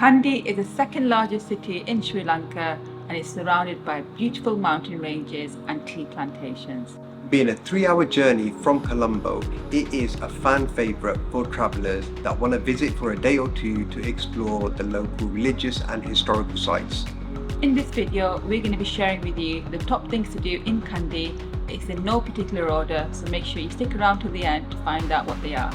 Kandy is the second largest city in Sri Lanka and is surrounded by beautiful mountain ranges and tea plantations. Being a 3-hour journey from Colombo, it is a fan favourite for travellers that want to visit for a day or two to explore the local religious and historical sites. In this video, we're going to be sharing with you the top things to do in Kandy. It's in no particular order, so make sure you stick around to the end to find out what they are.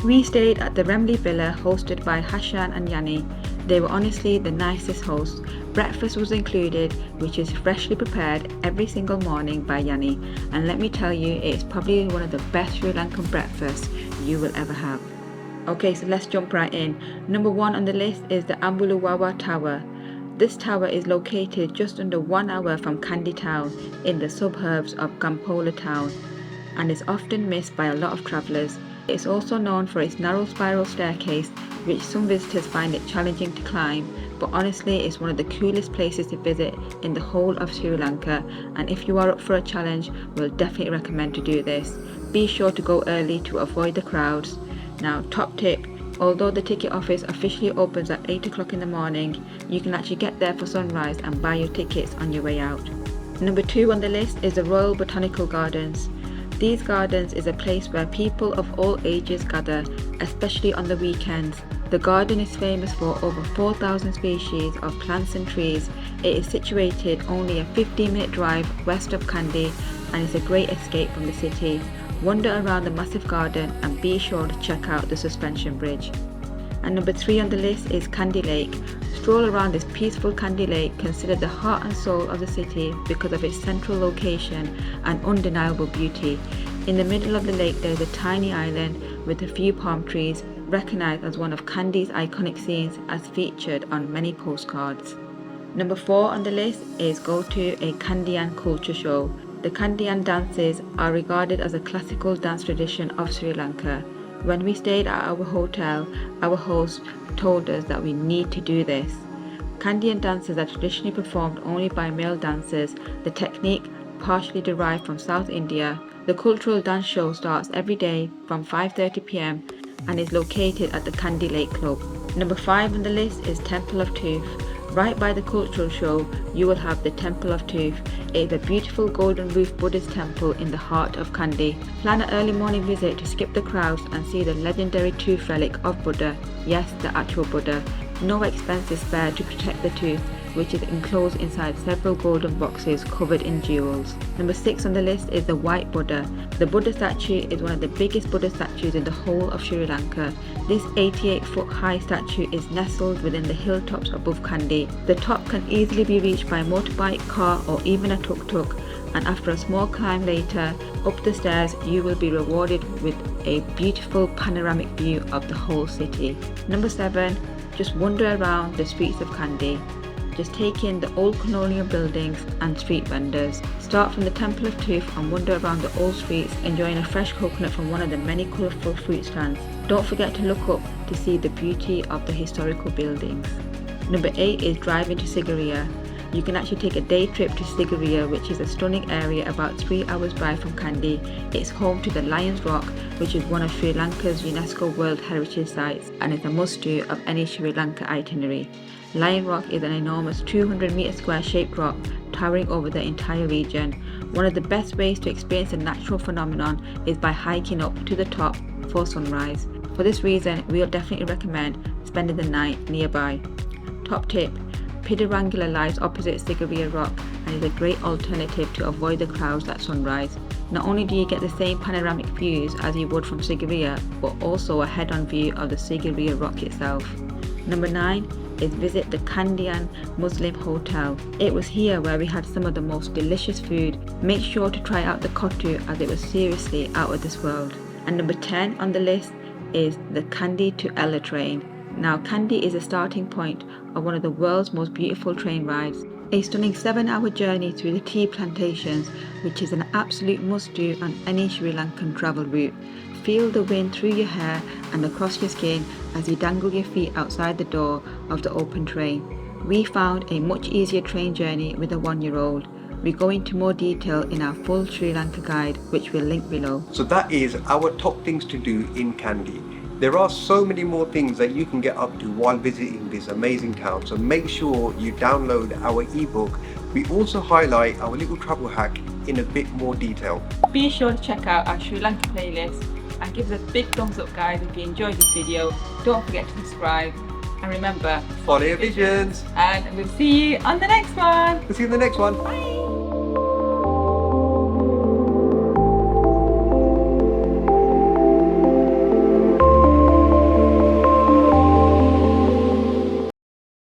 We stayed at the Remley Villa hosted by Hashan and Yanni. They were honestly the nicest hosts. Breakfast was included, which is freshly prepared every single morning by Yanni, and let me tell you, it's probably one of the best Sri Lankan breakfasts you will ever have. Okay, so let's jump right in. Number 1 on the list is the Ambuluwawa Tower. This tower is located just under 1 hour from Kandy town in the suburbs of Gampola town and is often missed by a lot of travellers. It's also known for its narrow spiral staircase, which some visitors find it challenging to climb, but honestly it's one of the coolest places to visit in the whole of Sri Lanka, and if you are up for a challenge, we'll definitely recommend to do this. Be sure to go early to avoid the crowds. Now, top tip, although the ticket office officially opens at 8 o'clock in the morning, you can actually get there for sunrise and buy your tickets on your way out. Number 2 on the list is the Royal Botanical Gardens. These gardens is a place where people of all ages gather, especially on the weekends. The garden is famous for over 4,000 species of plants and trees. It is situated only a 15-minute drive west of Kandy and is a great escape from the city. Wander around the massive garden and be sure to check out the suspension bridge. And number 3 on the list is Kandy Lake. Stroll around this peaceful Kandy Lake, considered the heart and soul of the city because of its central location and undeniable beauty. In the middle of the lake there is a tiny island with a few palm trees, recognised as one of Kandy's iconic scenes as featured on many postcards. Number 4 on the list is go to a Kandyan culture show. The Kandyan dances are regarded as a classical dance tradition of Sri Lanka. When we stayed at our hotel, our host told us that we need to do this. Kandyan dances are traditionally performed only by male dancers. The technique partially derived from South India. The cultural dance show starts every day from 5:30 p.m. and is located at the Kandy Lake Club. Number 5 on the list is Temple of Tooth. Right by the cultural show, you will have the Temple of Tooth. It is a beautiful golden roof Buddhist temple in the heart of Kandy. Plan an early morning visit to skip the crowds and see the legendary Tooth Relic of Buddha. Yes, the actual Buddha. No expense is spared to protect the tooth, which is enclosed inside several golden boxes covered in jewels. Number 6 on the list is the White Buddha. The Buddha statue is one of the biggest Buddha statues in the whole of Sri Lanka. This 88-foot high statue is nestled within the hilltops above Kandy. The top can easily be reached by motorbike, car or even a tuk-tuk, and after a small climb later up the stairs you will be rewarded with a beautiful panoramic view of the whole city. Number 7, just wander around the streets of Kandy. Just take in the old colonial buildings and street vendors. Start from the Temple of Tooth and wander around the old streets, enjoying a fresh coconut from one of the many colourful fruit stands. Don't forget to look up to see the beauty of the historical buildings. Number 8 is driving to Sigiriya. You can actually take a day trip to Sigiriya, which is a stunning area about 3 hours drive from Kandy. It's home to the Lion's Rock, which is one of Sri Lanka's UNESCO World Heritage Sites and is a must-do of any Sri Lanka itinerary. Lion Rock is an enormous 200-metre square shaped rock towering over the entire region. One of the best ways to experience the natural phenomenon is by hiking up to the top for sunrise. For this reason, we'll definitely recommend spending the night nearby. Top tip, Pidurangala lies opposite Sigiriya Rock and is a great alternative to avoid the crowds at sunrise. Not only do you get the same panoramic views as you would from Sigiriya, but also a head-on view of the Sigiriya Rock itself. Number 9 is visit the Kandyan Muslim Hotel. It was here where we had some of the most delicious food. Make sure to try out the kottu as it was seriously out of this world. And number 10 on the list is the Kandy to Ella train. Now, Kandy is a starting point of one of the world's most beautiful train rides. A stunning 7-hour journey through the tea plantations, which is an absolute must-do on any Sri Lankan travel route. Feel the wind through your hair and across your skin as you dangle your feet outside the door of the open train. We found a much easier train journey with a 1-year-old. we go into more detail in our full Sri Lanka guide, which we'll link below. So that is our top things to do in Kandy. There are so many more things that you can get up to while visiting this amazing town, so make sure you download our ebook. We also highlight our little travel hack in a bit more detail. Be sure to check out our Sri Lanka playlist and give us a big thumbs up, guys, if you enjoyed this video. Don't forget to subscribe, and remember, Follow your visions, and we'll see you on the next one. we'll see you in the next one. Bye.